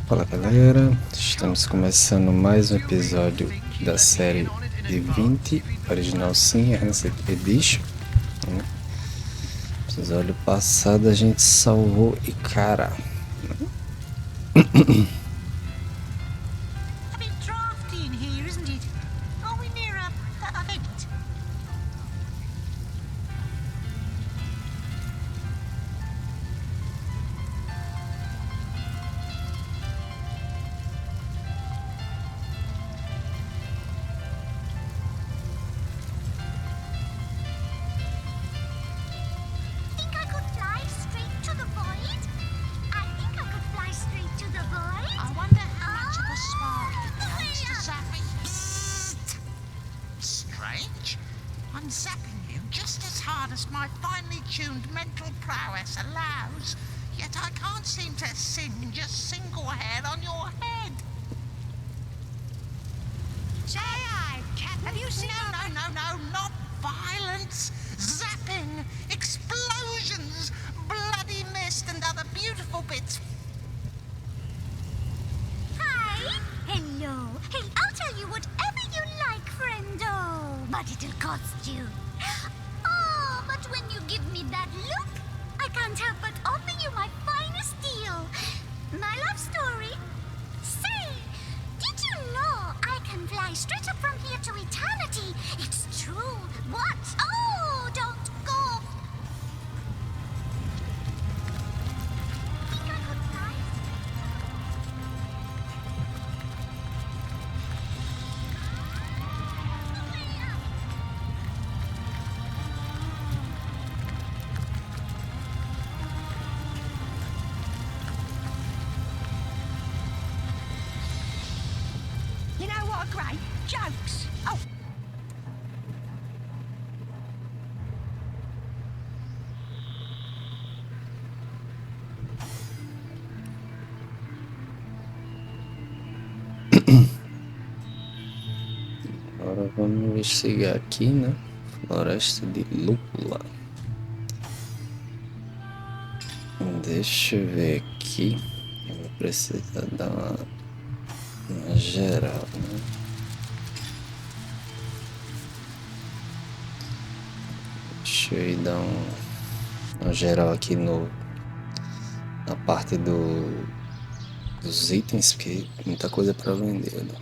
Fala galera, estamos começando mais um episódio da série Divinity, original sim, Enhanced Edition. Episódio passado a gente salvou Ikara. I'm zapping you just as hard as my finely tuned mental prowess allows, yet I can't seem to singe a single hair on your head. Have you seen? No, not violence. Zapping, explosions, bloody mist and other beautiful bits. Hi. Hello. Hey, I'll tell you whatever you like, friendo. But it'll cost you. Oh, but when you give me that look, I can't help but offer you my finest deal. My love story. Say, did you know I can fly straight up from here to eternity? It's true. What? Oh, don't go. Think I could fly? You know what are great? Jokes. Oh. Agora vamos investigar aqui, né? Floresta de Lúpula. Deixa eu ver aqui. Eu vou precisar dar uma geral, né? Deixa eu ir dar uma geral aqui na parte dos itens, porque muita coisa para vender, né?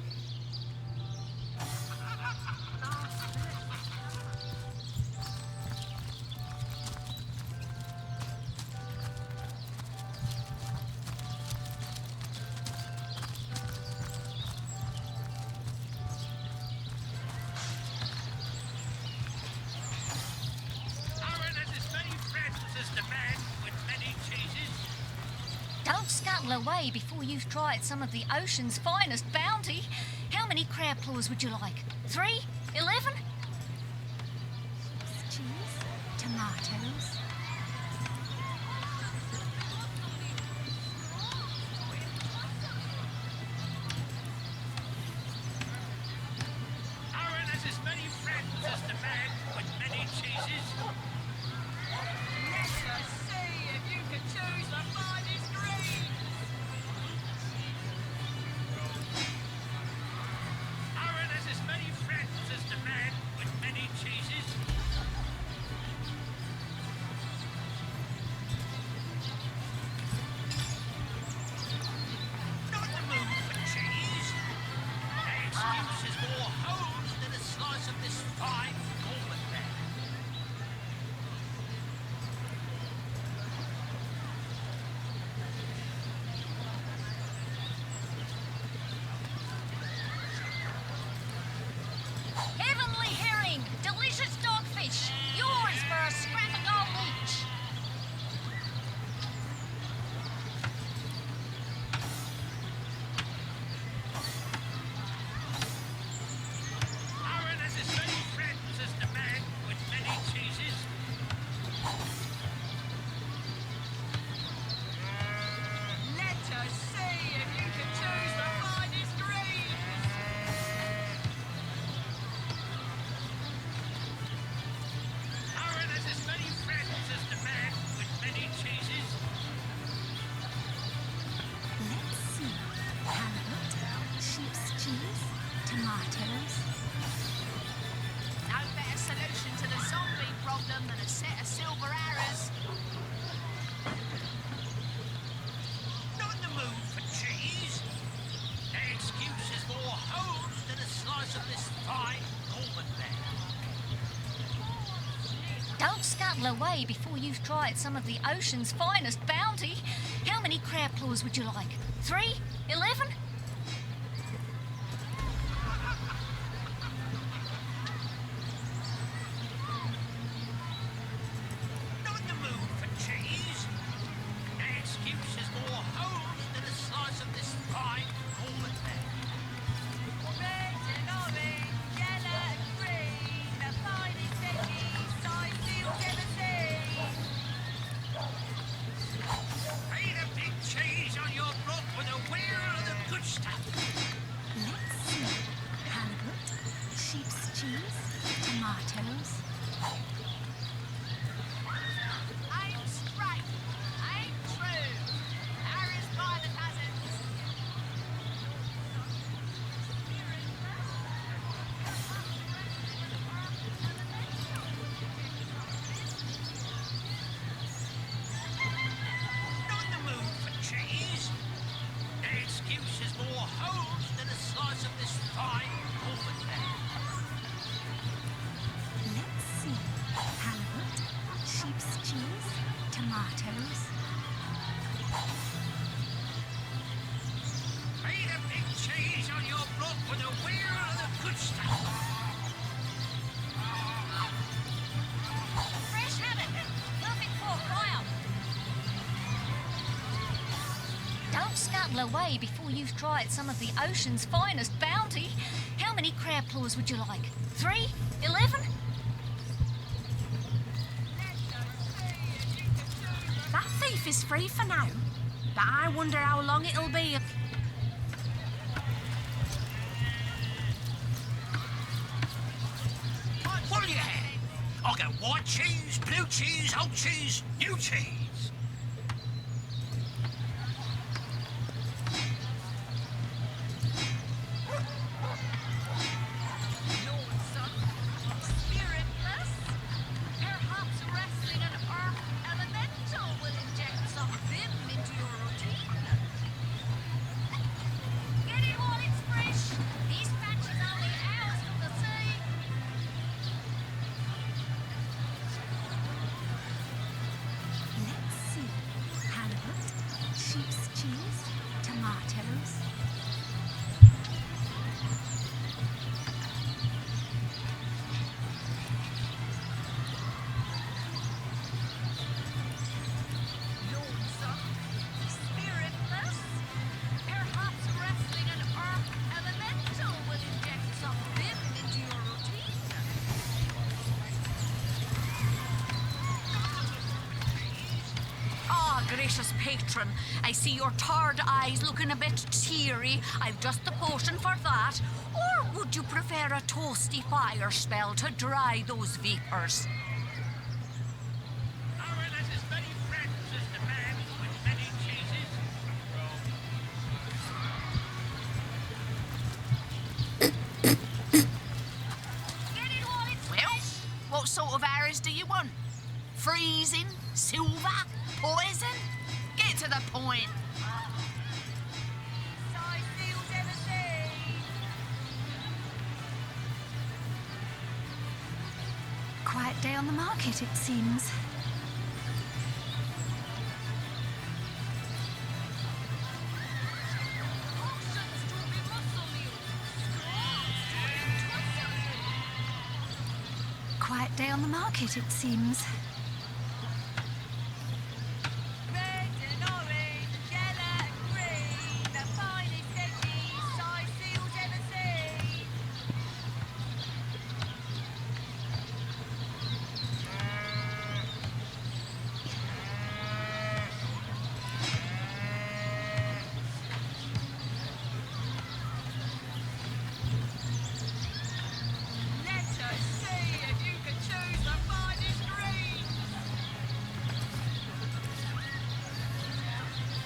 Don't scuttle away before you've tried some of the ocean's finest bounty. How many crab claws would you like? 3? 11? Cheese, tomatoes. Aaron has as many friends as the man with many cheeses. Let us see if you can choose the finest green. Aaron has as many friends as the man with many cheeses. scuttle away before you've tried some of the ocean's finest bounty. How many crab claws would you like? 3? 11? Not in the mood for cheese. An excuse is more holes than a slice of this fine almond there. Red and orange, yellow and green, the finest veggies I've ever seen. Ain't a big cheese on your block with a wheel of the good stuff. Let's see. Halibut, sheep's cheese, tomatoes. I'm straight, I'm true. Paris by the cousins. Not in the mood for cheese. An excuse is more holes than a slice of this fine almond there. Let's see. Halibut, sheep's cheese, tomatoes. Ain't a big cheese on your block with a wheel of the good stuff. Fresh habit. Perfect for a fry-up. Don't scuttle away before you've tried some of the ocean's finest bounty. How many crab claws would you like? 3? 11? That thief is free for now, but I wonder how long it'll be. What'll you have? I'll get white cheese, blue cheese, old cheese, new cheese. Lord, son, spiritless. Perhaps wrestling an earth elemental will inject some vim into your routine. Get it while it's fresh. These batches only hours from the sea. Let's see. Halibut, sheep's cheese, tomatoes. Lord, son, spiritless. Perhaps wrestling an earth elemental will inject some vim into your routine. Ah, gracious patron, I see your tired eyes looking a bit teary. I've just the potion for that. Or would you prefer a toasty fire spell to dry those vapours? Oh, well, there's as many friends as the man with many cheeses. Get it while it's Well, fresh. what sort of arrows do you want? Freezing? Silver? Poison? Get to the point. Size seals ever seen. Quiet day on the market, it seems. Oxens to be muscle you. Squaws to be twistle you. Quiet day on the market, it seems. Red and orange, yellow and green, the finest veggies size seals ever seen. Let us see if you can choose the finest greens.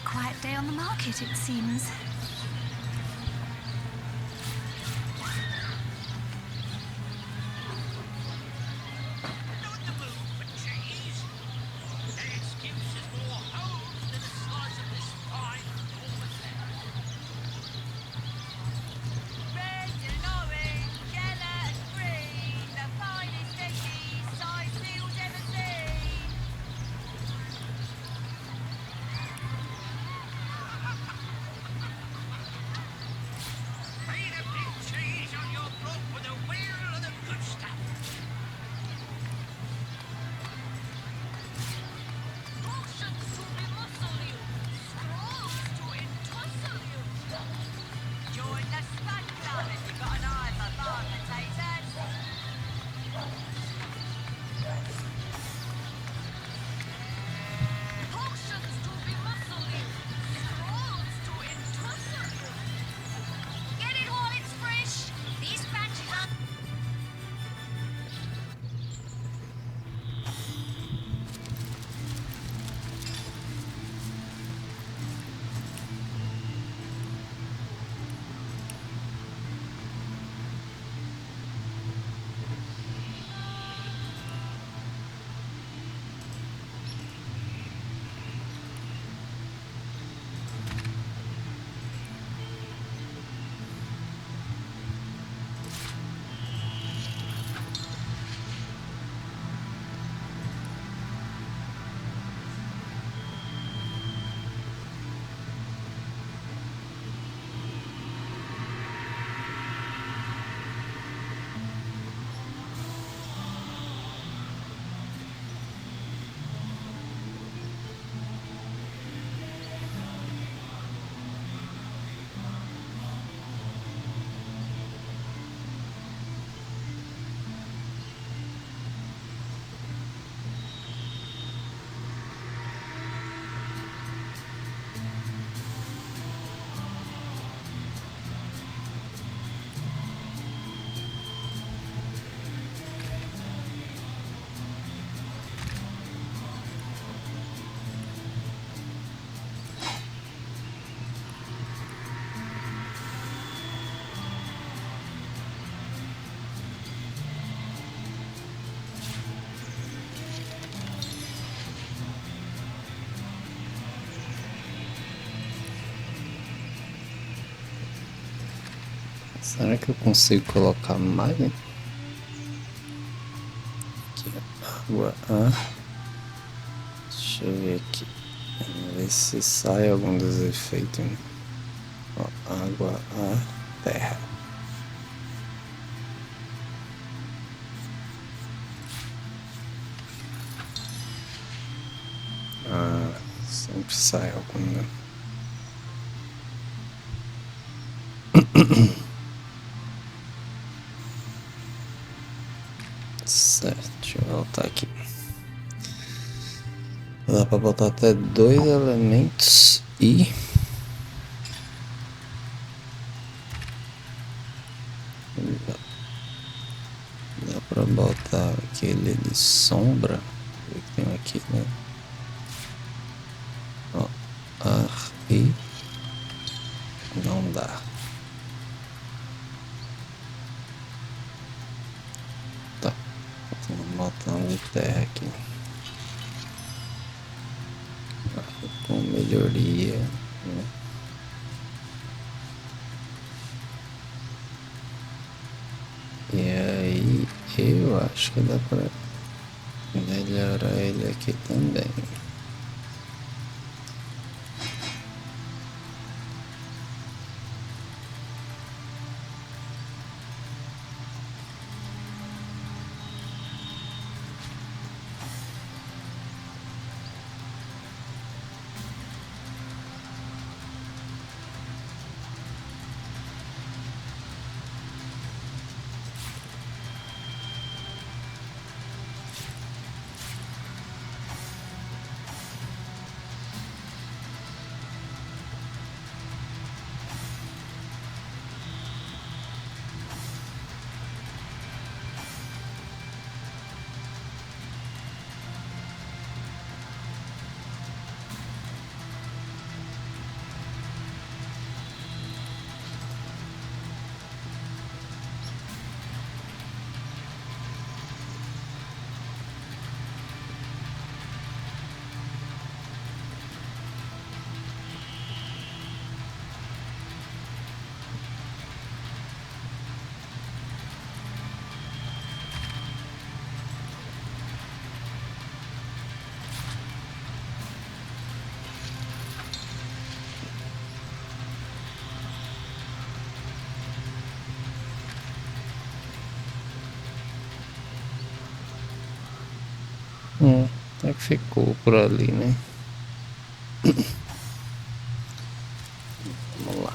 Quiet day on the market, it seems. Not in the mood for cheese. An excuse is more holes than a slice of this fine almond there. Red and orange, yellow and green, the finest veggies size seals ever seen. Será que eu consigo colocar mais? Aqui, água, ar. Deixa eu ver aqui. Vamos ver se sai algum dos efeitos. Né? Ó, água, ar, terra. Ah, sempre sai algum. Né? Certo, deixa eu voltar aqui. Dá pra botar até 2 elementos e dá pra botar aquele de sombra que tem aqui, né? Ó, ar e não dá. Tá, vamos botar um de terra aqui. Com melhoria, né? E aí eu acho que dá pra melhorar ele aqui também. Até que ficou por ali, né? Vamos lá.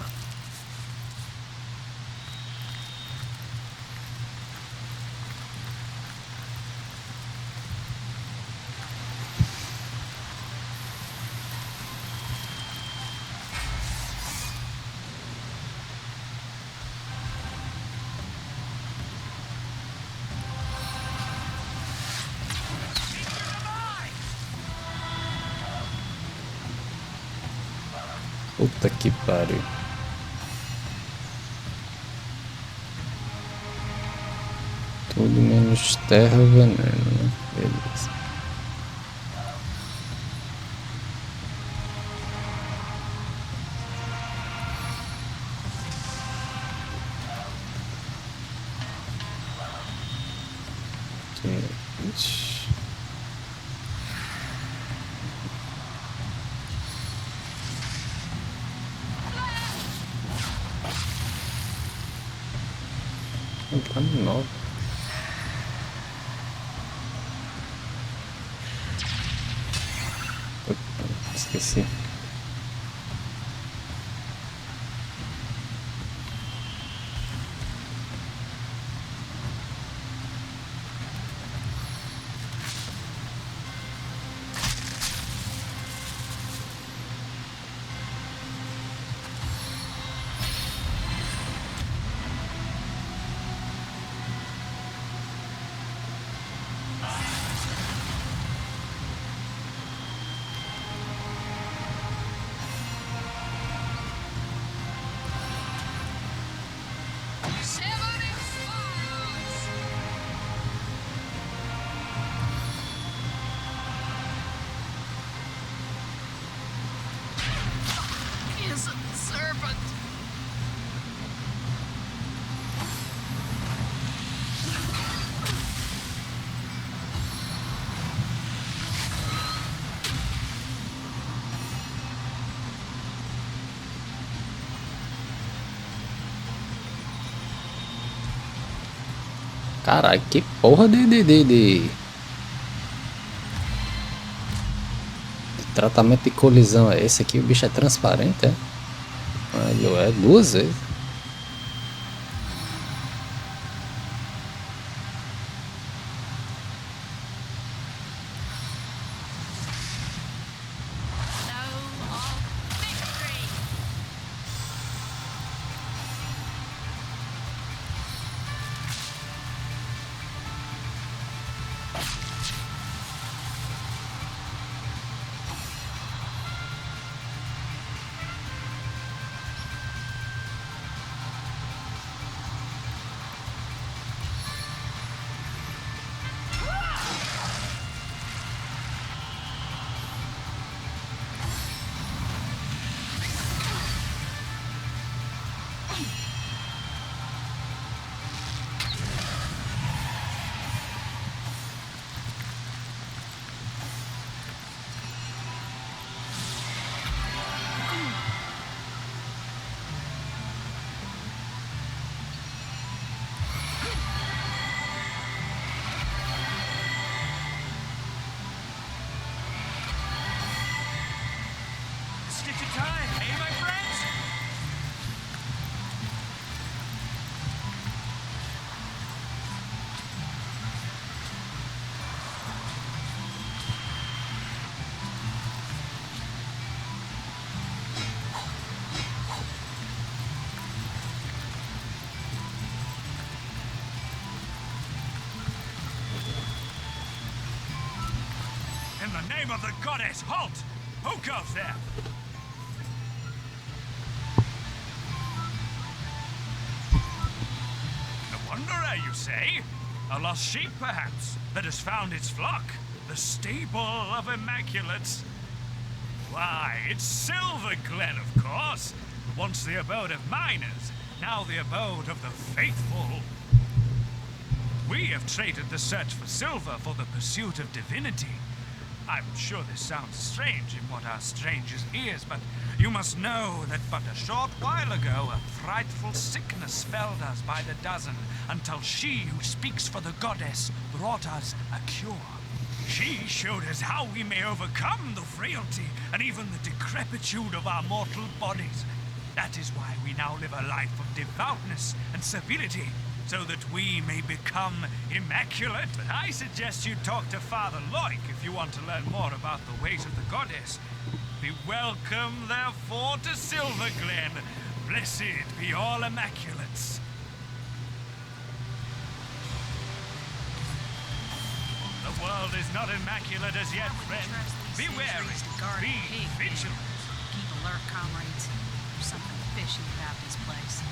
Puta que pariu. Tudo menos terra e veneno, né? Beleza. Ixi. Tá nova. Esqueci. Caralho, que porra de tratamento de colisão é esse aqui? O bicho é transparente, é? Ele é 2 vezes. Blow of victory. Stitch of time, eh, my friends? In the name of the goddess, halt! Who goes there? A wanderer, you say? A lost sheep, perhaps, that has found its flock. The stable of Immaculates. Why, it's Silver Glen, of course. Once the abode of miners, now the abode of the faithful. We have traded the search for silver for the pursuit of divinity. I'm sure this sounds strange in what are strangers' ears, but you must know that but a short while ago a frightful sickness felled us by the dozen, until she who speaks for the goddess brought us a cure. She showed us how we may overcome the frailty and even the decrepitude of our mortal bodies. That is why we now live a life of devoutness and civility, so that we may become immaculate. But I suggest you talk to Father Loic if you want to learn more about the ways of the goddess. Be welcome, therefore, to Silver Glen. Blessed be all immaculates. The world is not immaculate as yet, friend. Be wary. Be vigilant. Keep alert, comrades. There's something fishy about this place.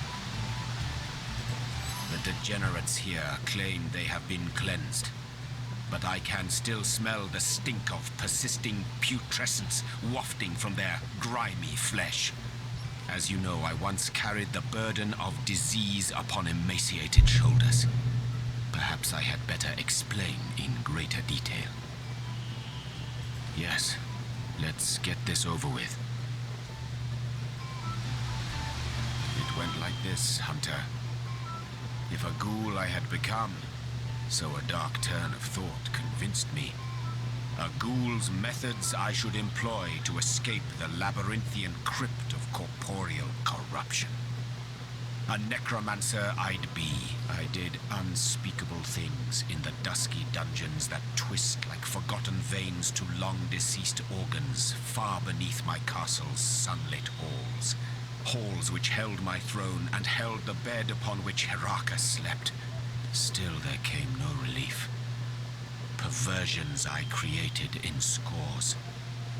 The degenerates here claim they have been cleansed, but I can still smell the stink of persisting putrescence wafting from their grimy flesh. As you know, I once carried the burden of disease upon emaciated shoulders. Perhaps I had better explain in greater detail. Yes, let's get this over with. It went like this, Hunter. If a ghoul I had become, so a dark turn of thought convinced me. A ghoul's methods I should employ to escape the labyrinthian crypt of corporeal corruption. A necromancer I'd be. I did unspeakable things in the dusky dungeons that twist like forgotten veins to long-deceased organs far beneath my castle's sunlit halls. Halls which held my throne and held the bed upon which Heracus slept. Still there came no relief. Perversions I created in scores,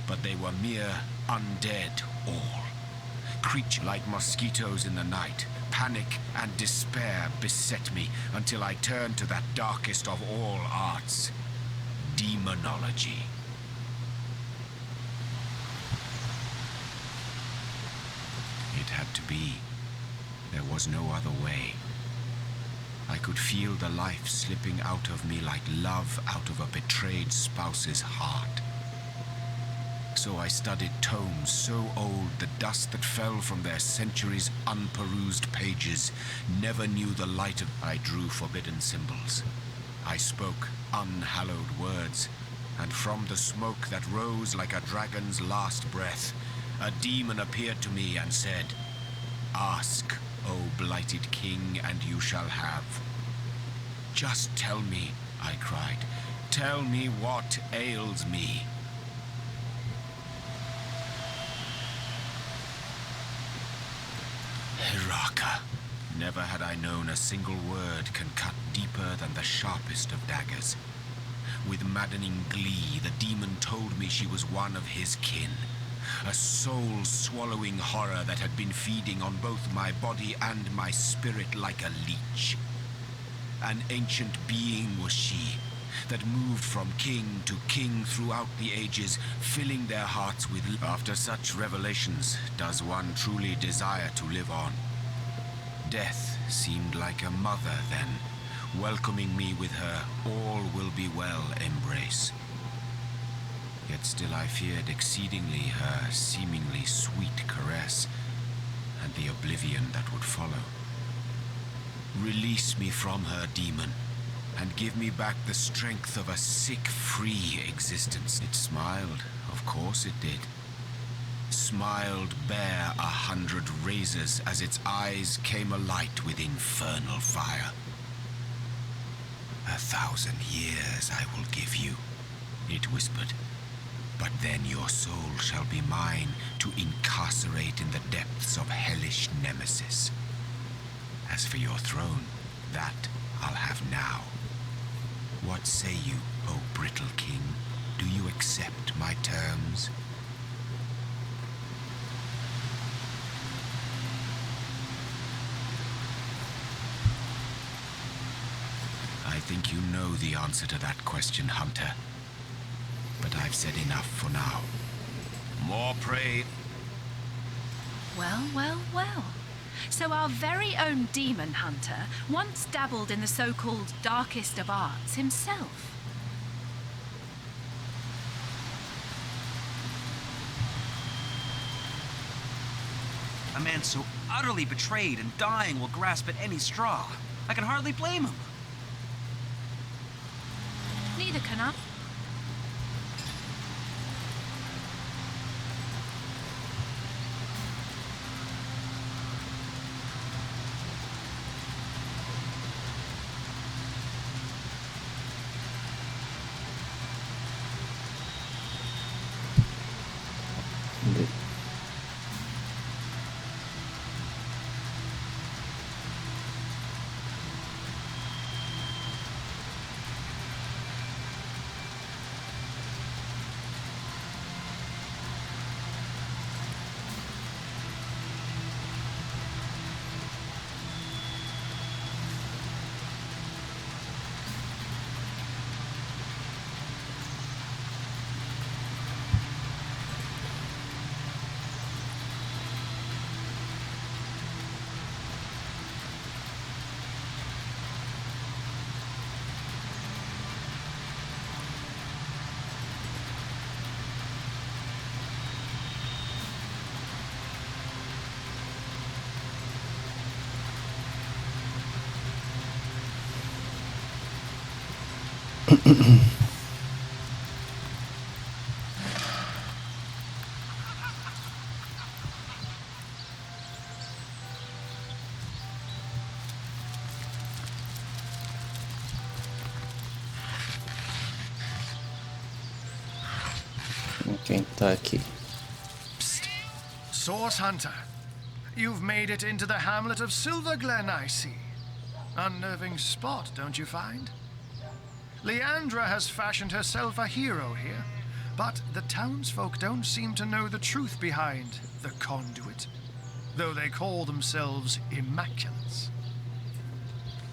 but they were mere undead all. Creature like mosquitoes in the night, panic and despair beset me until I turned to that darkest of all arts, demonology. It had to be. There was no other way. I could feel the life slipping out of me like love out of a betrayed spouse's heart. So I studied tomes so old the dust that fell from their centuries' unperused pages never knew the light of. I drew forbidden symbols. I spoke unhallowed words, and from the smoke that rose like a dragon's last breath, a demon appeared to me and said, "Ask, O blighted king, and you shall have." "Just tell me," I cried. "Tell me what ails me." Hiraka. Never had I known a single word can cut deeper than the sharpest of daggers. With maddening glee, the demon told me she was one of his kin. A soul-swallowing horror that had been feeding on both my body and my spirit like a leech. An ancient being was she, that moved from king to king throughout the ages, filling their hearts with. After such revelations, does one truly desire to live on? Death seemed like a mother then, welcoming me with her all will be well embrace. Yet still I feared exceedingly her seemingly sweet caress, and the oblivion that would follow. Release me from her, demon, and give me back the strength of a sick, free existence. It smiled, of course it did. Smiled bare 100 razors as its eyes came alight with infernal fire. 1,000 years I will give you, it whispered, but then your soul shall be mine to incarcerate in the depths of hellish nemesis. As for your throne, that I'll have now. What say you, O brittle king? Do you accept my terms? I think you know the answer to that question, Hunter. But I've said enough for now. More prey. Well, well, well. So our very own demon hunter once dabbled in the so-called darkest of arts himself. A man so utterly betrayed and dying will grasp at any straw. I can hardly blame him. Neither can I. Quem tá aqui? Source Hunter, you've made it into the hamlet of Silverglen, I see. Unnerving spot, don't you find? Leandra has fashioned herself a hero here, but the townsfolk don't seem to know the truth behind the conduit, though they call themselves Immaculates.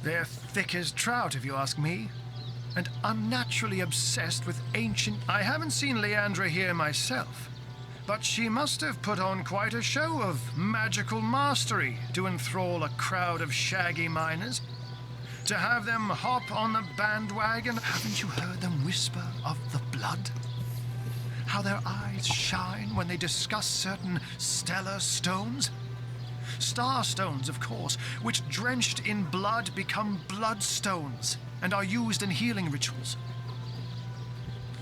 They're thick as trout, if you ask me, and unnaturally obsessed with ancient. I haven't seen Leandra here myself, but she must have put on quite a show of magical mastery to enthrall a crowd of shaggy miners. To have them hop on the bandwagon. Haven't you heard them whisper of the blood? how their eyes shine when they discuss certain stellar stones? Star stones, of course, which drenched in blood become bloodstones and are used in healing rituals.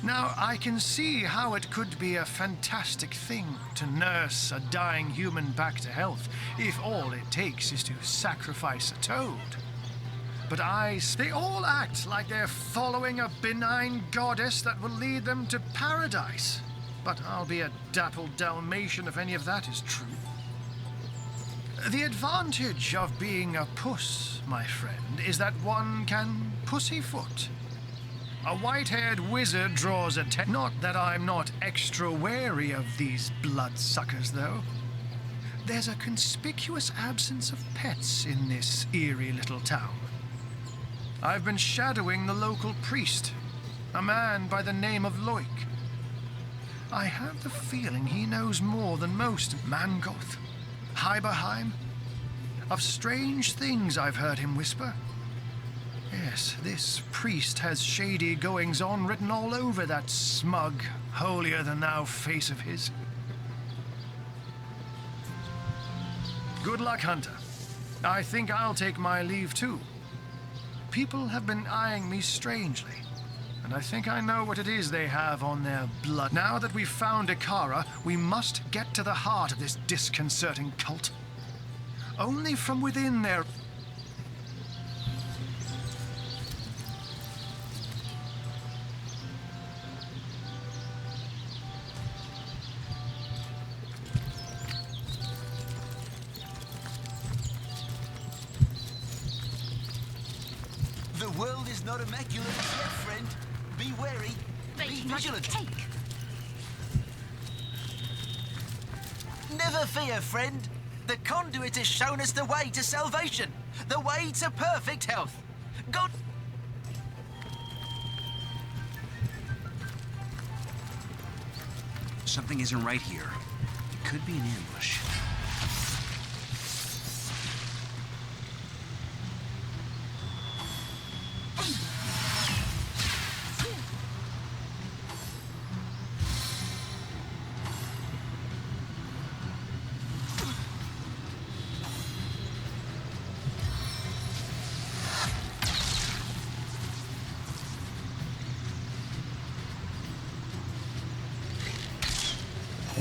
Now, I can see how it could be a fantastic thing to nurse a dying human back to health if all it takes is to sacrifice a toad. But they all act like they're following a benign goddess that will lead them to paradise. But I'll be a dappled Dalmatian if any of that is true. The advantage of being a puss, my friend, is that one can pussyfoot. A white-haired wizard draws attention. Not that I'm not extra wary of these bloodsuckers, though. There's a conspicuous absence of pets in this eerie little town. I've been shadowing the local priest, a man by the name of Loik. I have the feeling he knows more than most Mangoth, Hyberheim, of strange things I've heard him whisper. Yes, this priest has shady goings-on written all over that smug, holier-than-thou face of his. Good luck, Hunter. I think I'll take my leave, too. People have been eyeing me strangely, and I think I know what it is they have on their blood. Now that we've found Ikara, we must get to the heart of this disconcerting cult. Only from within their... The world is not immaculate yet, friend. Be wary. Be vigilant. Never fear, friend. The conduit has shown us the way to salvation. The way to perfect health. God... Something isn't right here. It could be an ambush.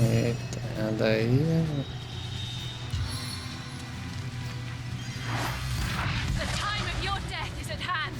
Eita, daí... The time of your death is at hand.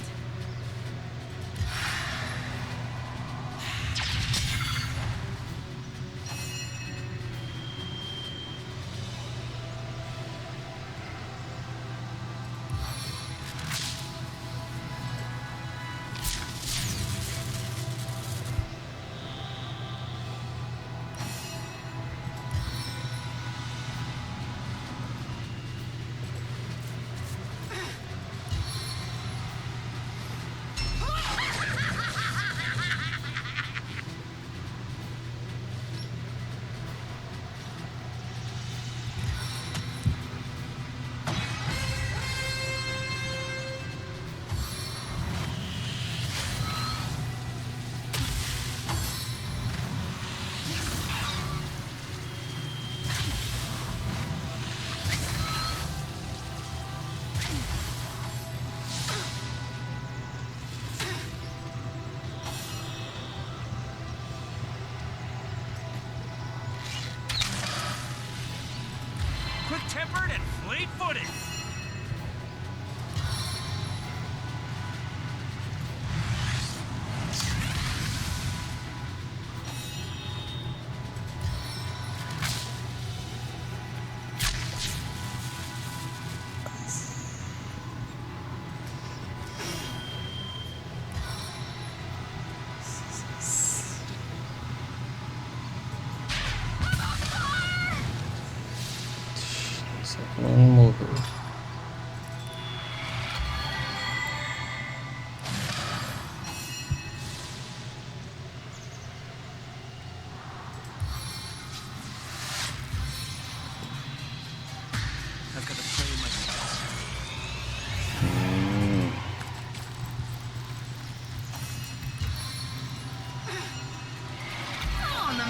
Quick-tempered and fleet-footed. Não morreu. I've got to play my cards. On the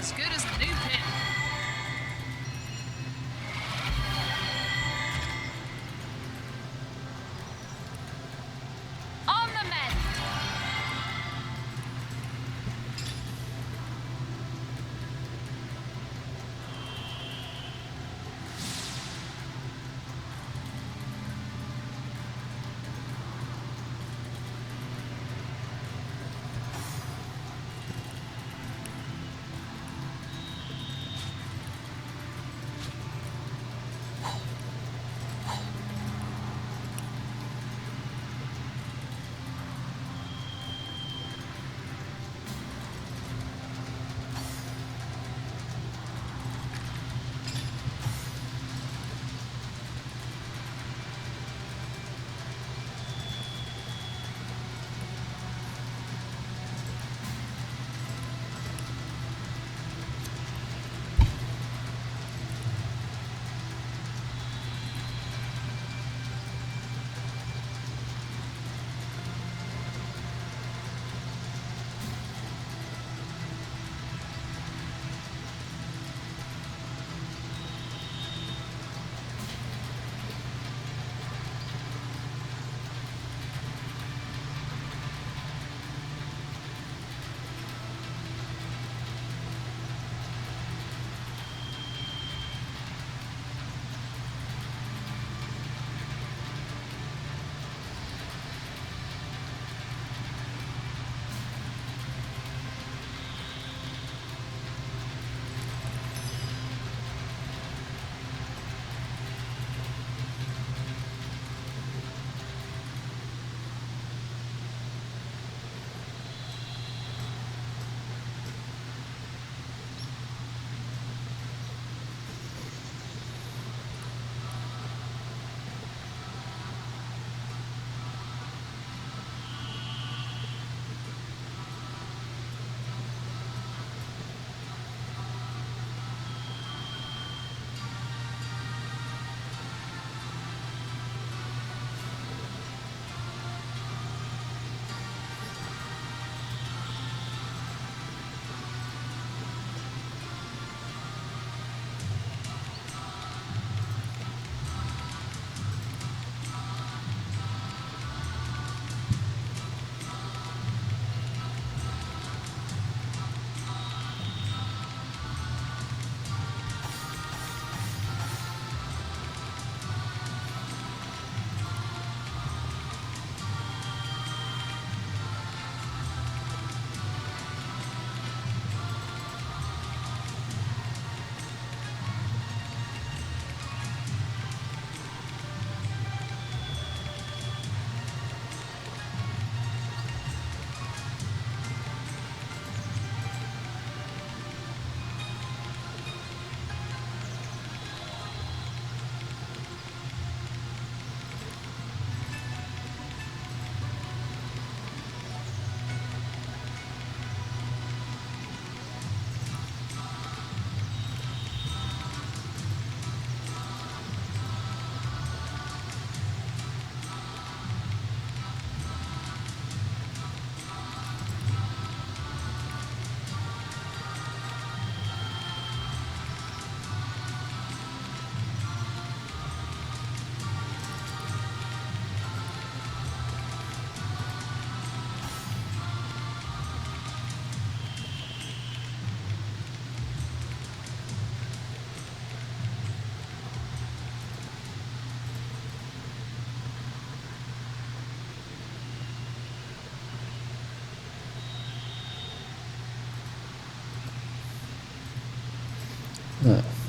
As good as a new pin. On the mend.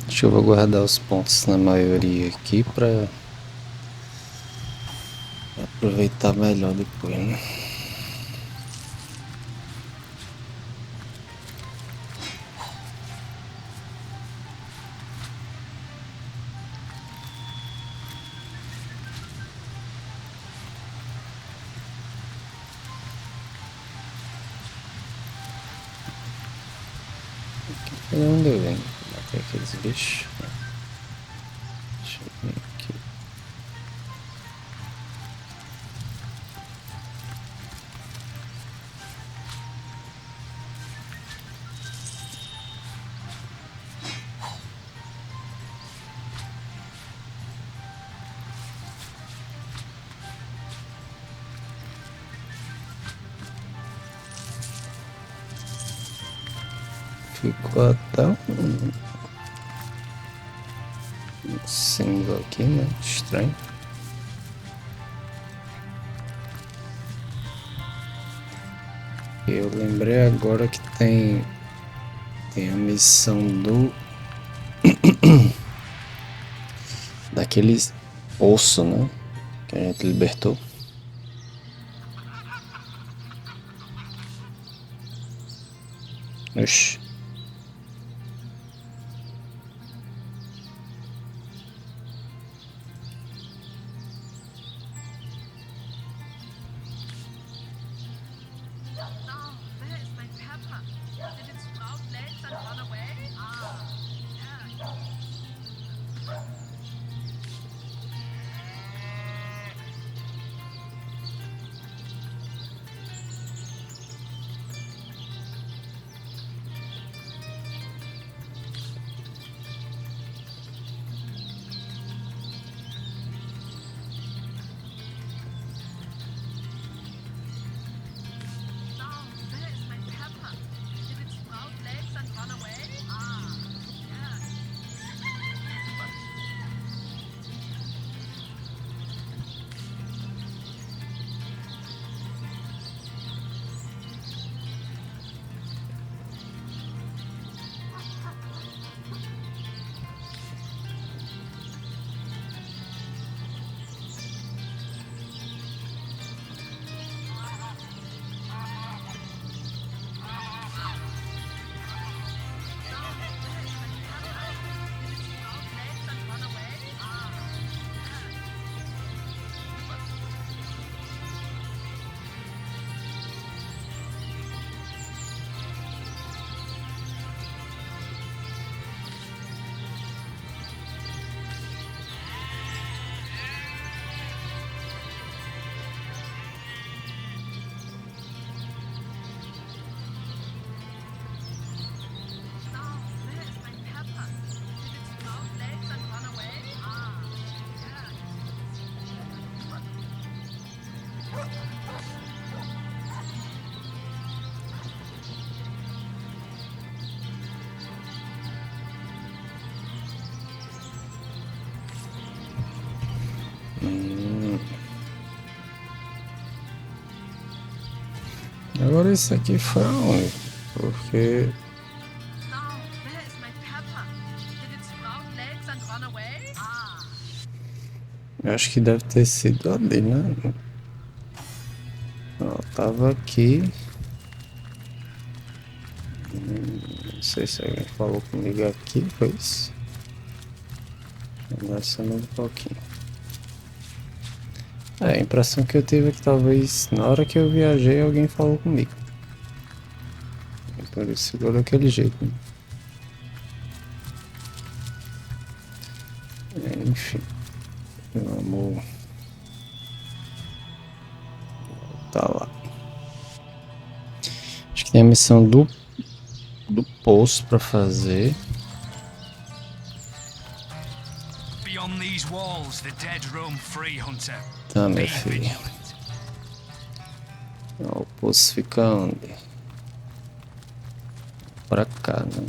Acho que eu vou guardar os pontos na maioria aqui pra aproveitar melhor depois, né? Cadê onde eu venho? Bater aqueles bichos. Deixa eu ver aqui. ficou até um símbolo aqui, né? Estranho. Eu lembrei agora que tem a missão do daquele osso, né? Que a gente libertou. Oxi. Agora isso aqui foi aonde? Porque eu acho que deve ter sido ali, né? Ó, tava aqui. Não sei se alguém falou comigo aqui, foi isso? Descendo um pouquinho. A impressão que eu tive é que talvez na hora que eu viajei alguém falou comigo. Por isso ficou daquele jeito, né? Enfim, vamos voltar lá. Acho que tem a missão do poço para fazer. Beyond these walls, the dead roam free, Hunter. Tá, meu filho. Ó, o poço fica onde? Pra cá, né?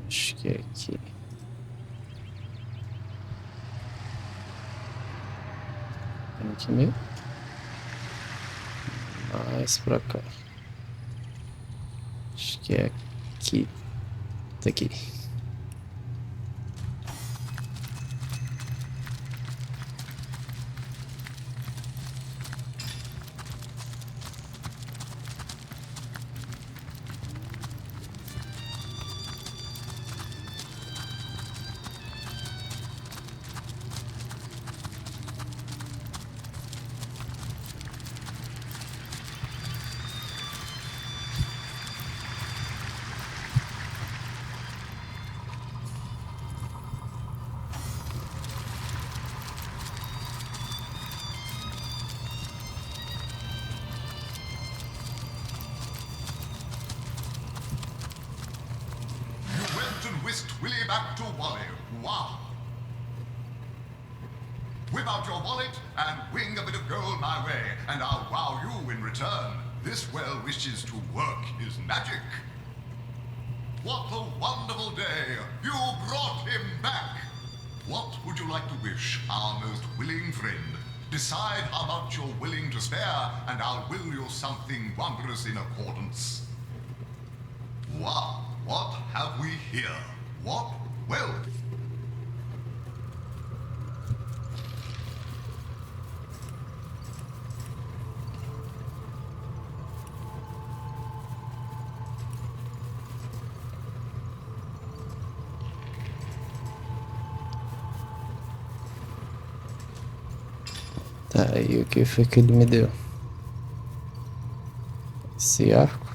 Acho que é aqui. Tem aqui mesmo? Mais pra cá. Acho que é aqui. Tá aqui. Willie back to Wally. Wow. Whip out your wallet and wing a bit of gold my way, and I'll wow you in return. This well wishes to work his magic. What a wonderful day! You brought him back! What would you like to wish, our most willing friend? Decide how much you're willing to spare, and I'll will you something wondrous in accordance. Wow, what have we here? What wealth! Tá, e o que foi que ele me deu? Esse arco?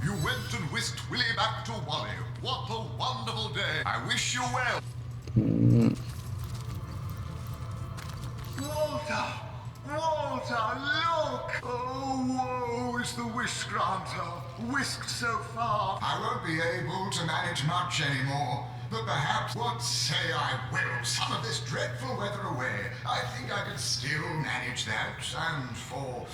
You went and whisked Willie back to Wally. What a wonderful day! I wish you well. Walter! Walter, look! Oh, woe is the wish granter, whisked so far. I won't be able to manage much anymore, but perhaps what say I will some of this dreadful weather away. I think I can still manage that, and for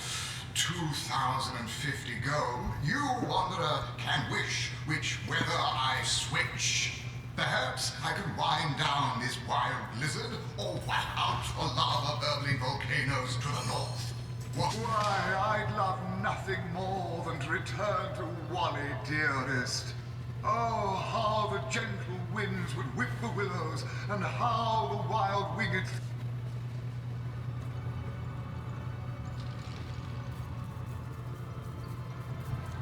2,050 gold, you, wanderer, can wish which weather I switch. Perhaps I could wind down this wild blizzard, or whack out the lava-burbling volcanoes to the north. What? Why, I'd love nothing more than to return to Wally, dearest. Oh, how the gentle winds would whip the willows, and how the wild winged...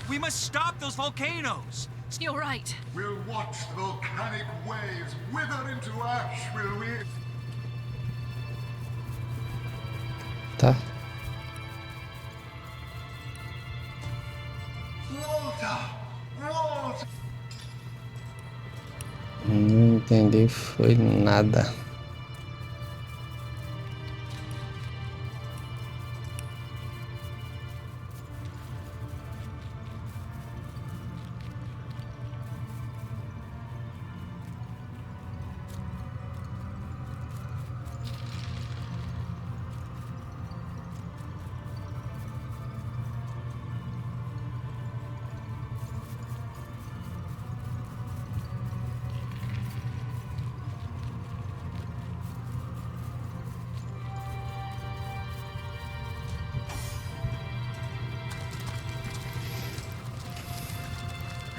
We must stop those volcanoes! You're right. We'll watch the volcanic waves wither into ash, will we? Tá. Walter! Walter! Não entendi, foi nada.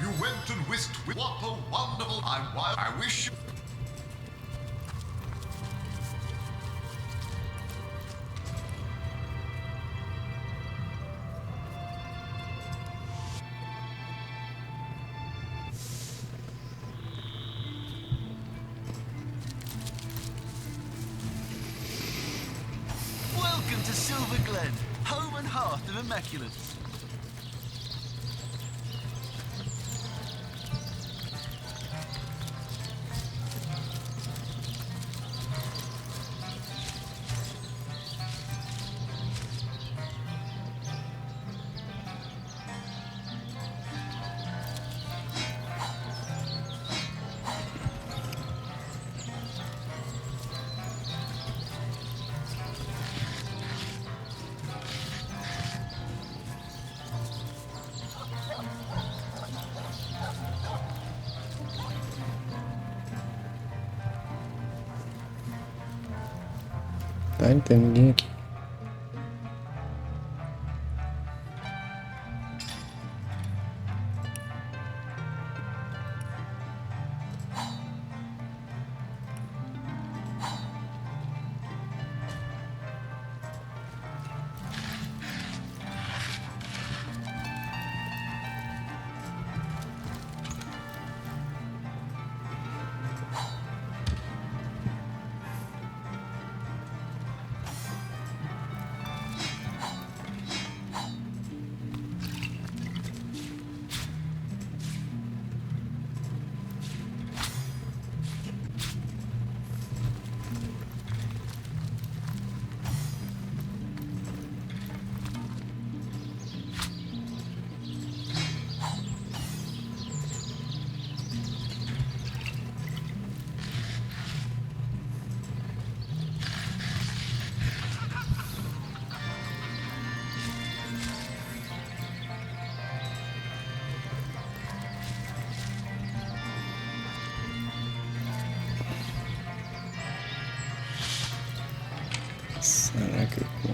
You went and whisked with what a wonderful I wish you... Welcome to Silver Glen, home and hearth of Immaculates. Tá, não tem ninguém aqui.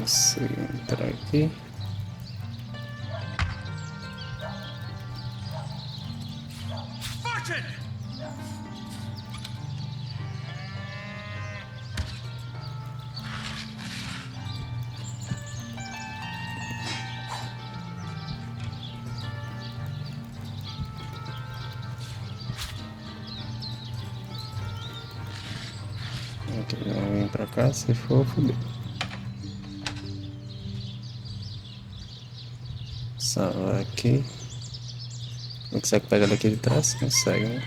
Posso entrar aqui. Fortune! Ok, vamos vir pra cá, se for, fudeu. Salvar aqui. Não consegue pegar daqui de trás? Consegue, né?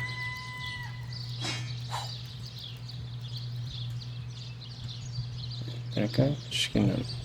Pra cá? Acho que não.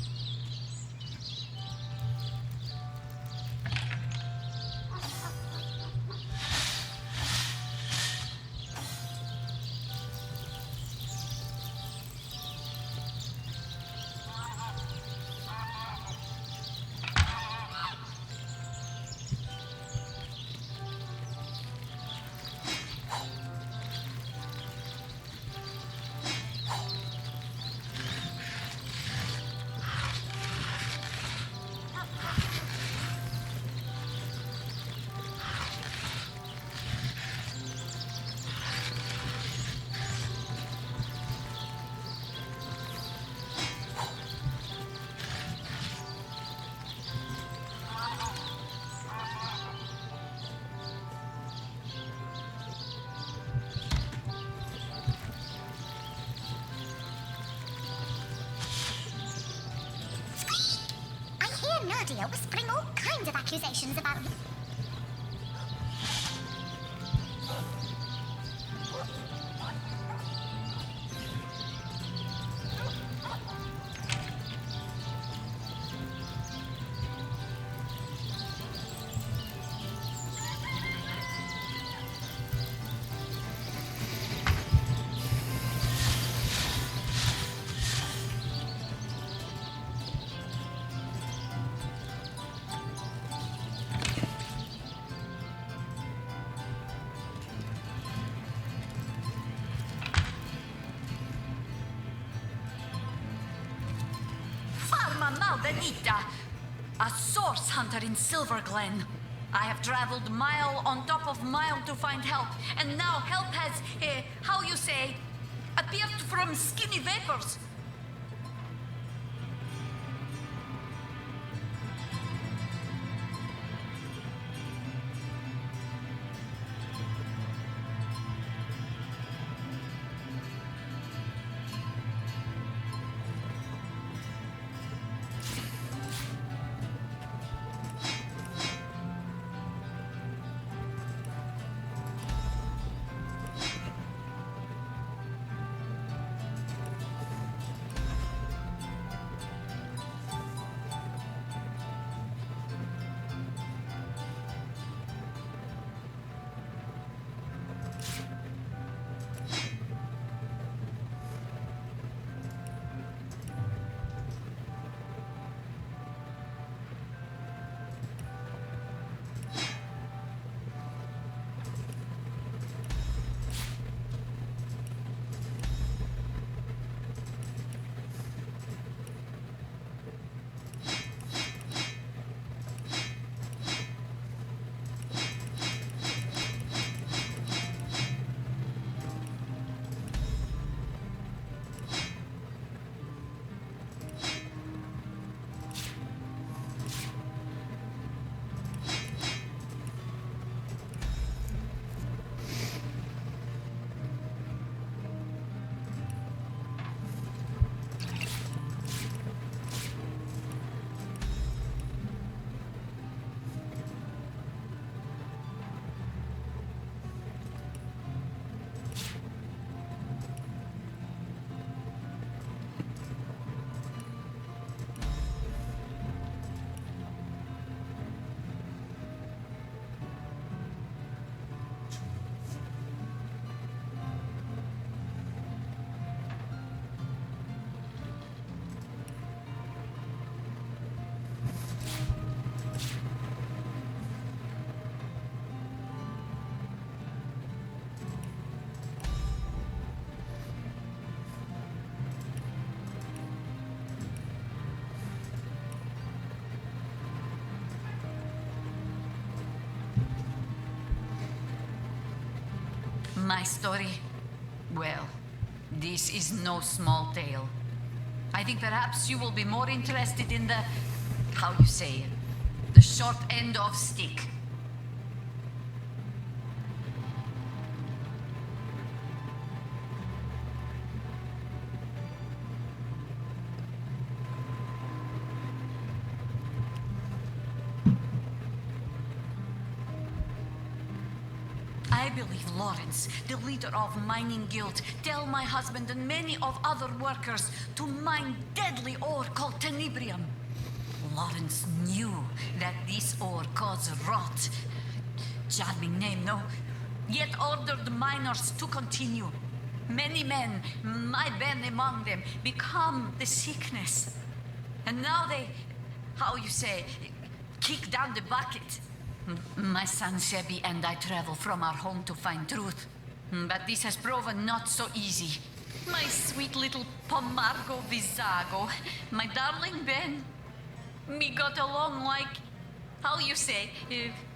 I hear Nadia whispering all kinds of accusations about you. Farma Malbenita, a source hunter in Silver Glen. I have traveled mile on top of mile to find help, and now help has, how you say, appeared from skinny vapors. My story? Well, this is no small tale. I think perhaps you will be more interested in the, how you say, the short end of stick. I believe Lawrence, the leader of Mining Guild, tell my husband and many of other workers to mine deadly ore called tenebrium. Lawrence knew that this ore caused rot. Charming name, no? Yet ordered miners to continue. Many men, my Ben among them, become the sickness. And now they, how you say, kick down the bucket. My son Sebi and I travel from our home to find truth. But this has proven not so easy. My sweet little Pomargo Vizago, my darling Ben, we got along like, how you say,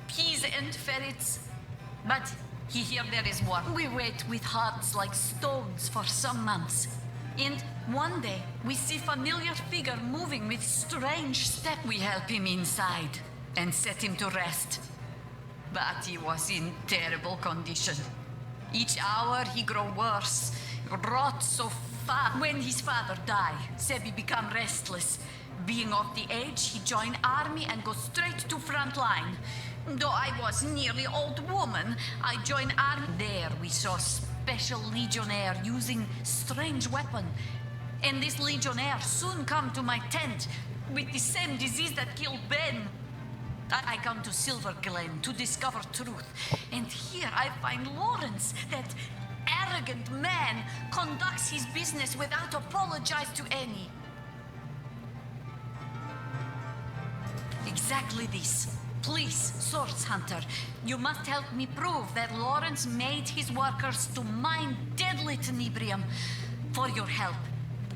peas and ferrets. But here there is war. We wait with hearts like stones for some months. And one day, we see familiar figure moving with strange step. We help him inside and set him to rest. But he was in terrible condition. Each hour he grow worse, rot so fast. When his father die, Sebi become restless. Being of the age, he join army and go straight to front line. Though I was nearly old woman, I join army. There we saw special legionnaire using strange weapon. And this legionnaire soon come to my tent with the same disease that killed Ben. I come to Silver Glen to discover truth. And here I find Lawrence, that arrogant man, conducts his business without apologize to any. Exactly this. Please, Source Hunter, you must help me prove that Lawrence made his workers to mine deadly tenebrium. For your help,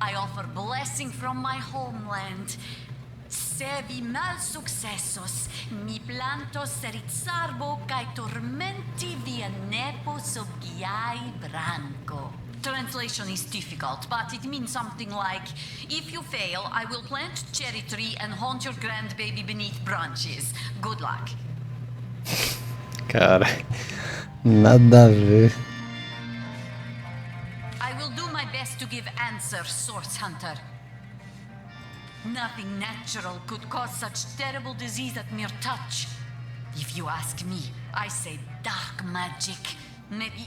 I offer blessing from my homeland. Sevi mal successos, mi plantos serit sarbo kai tormenti via nepo sogiai branco. Translation is difficult, but it means something like, if you fail, I will plant cherry tree and haunt your grandbaby beneath branches. Good luck. Cara, nada a ver. I will do my best to give answer, Source Hunter. Nothing natural could cause such terrible disease at mere touch. If you ask me, I say dark magic. Maybe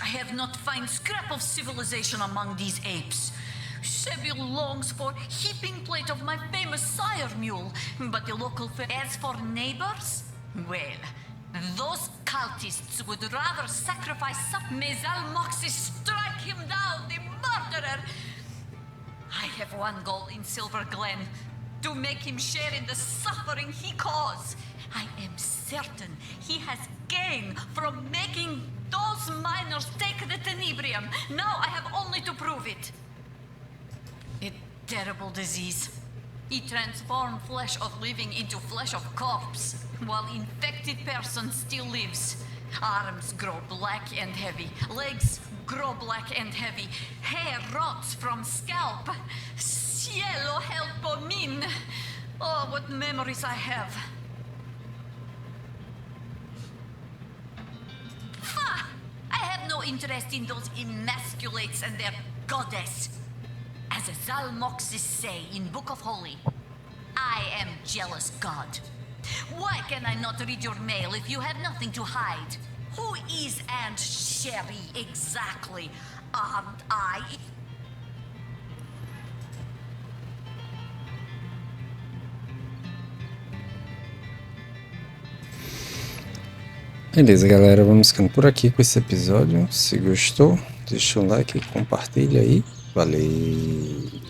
I have not found scrap of civilization among these apes. Sebi longs for heaping plate of my famous sire mule, but the local as for neighbors, well, those cultists would rather sacrifice some Mezal Moxie, strike him down, the murderer. I have one goal in Silver Glen, to make him share in the suffering he caused. I am certain he has gained from making those miners take the tenebrium. Now I have only to prove it. A terrible disease. It transforms flesh of living into flesh of corpse, while infected person still lives. Arms grow black and heavy, legs grow black and heavy, hair rots from scalp. Cielo helpo min. Oh, what memories I have. Ha! I have no interest in those emasculates and their goddess. As Zalmoxes say in Book of Holy, I am jealous God. Why can I not read your mail if you have nothing to hide? Who is Aunt Sherry exactly? Aren't I? Beleza, galera, vamos ficando por aqui com esse episódio. Se gostou, deixa um like, compartilha aí. Valeu!